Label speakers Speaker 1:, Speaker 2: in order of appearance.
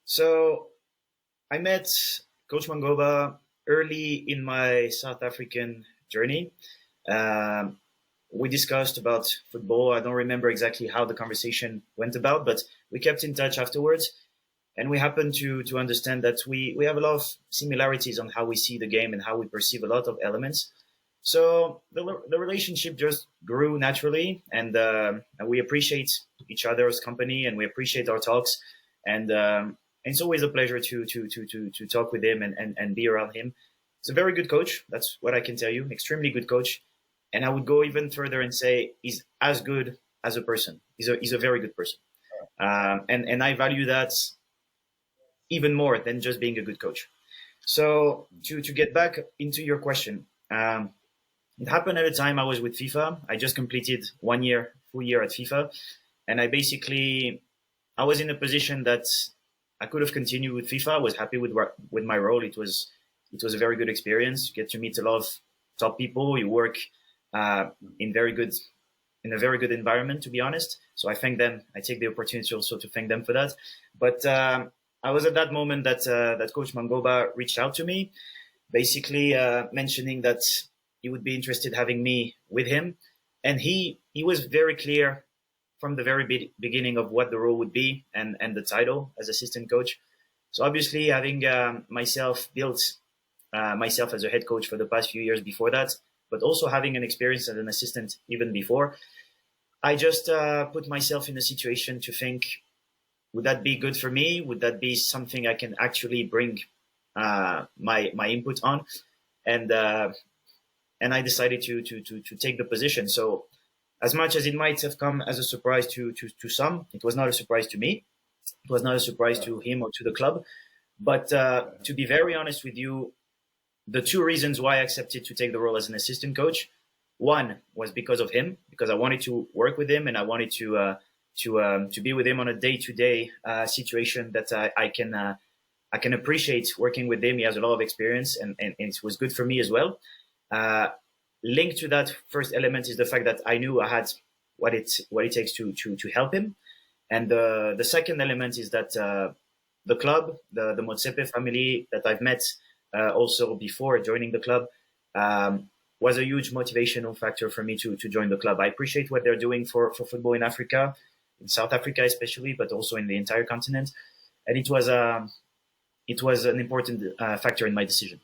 Speaker 1: So I met Coach Mangoba early in my South African journey. Um, we discussed about football. I don't remember exactly how the conversation went about, but we kept in touch afterwards. And we happened to understand that we have a lot of similarities on how we see the game and how we perceive a lot of elements. So the relationship just grew naturally, and we appreciate each other's company and we appreciate our talks. And it's always a pleasure to talk with him and be around him. He's a very good coach. That's what I can tell you. Extremely good coach. And I would go even further and say he's as good as a person. He's a very good person. And I value that even more than just being a good coach. So to get back into your question, it happened at a time I was with FIFA. I just completed 1 year, full year at FIFA. And I was in a position that I could have continued with FIFA. I was happy with my role. It was a very good experience. You get to meet a lot of top people. You work in a very good environment, to be honest. So I thank them. I take the opportunity also to thank them for that. But I was at that moment that Coach Mangoba reached out to me, basically mentioning that he would be interested having me with him, and he was very clear from the very beginning of what the role would be and the title as assistant coach. So obviously, having myself built myself as a head coach for the past few years before that, but also having an experience as an assistant even before, I just put myself in a situation to think, would that be good for me? Would that be something I can actually bring my input on? And I decided to take the position. So as much as it might have come as a surprise to some, it was not a surprise to me. It was not a surprise to him or to the club. But to be very honest with you, the two reasons why I accepted to take the role as an assistant coach, one was because of him, because I wanted to work with him and I wanted to be with him on a day-to-day situation that I can appreciate working with him. He has a lot of experience and it was good for me as well. Linked to that first element is the fact that I knew I had what it takes to help him. And the second element is that the club, the Motsepe family that I've met also before joining the club, was a huge motivational factor for me to join the club. I appreciate what they're doing for football in Africa, in South Africa especially, but also in the entire continent. And it was an important factor in my decision.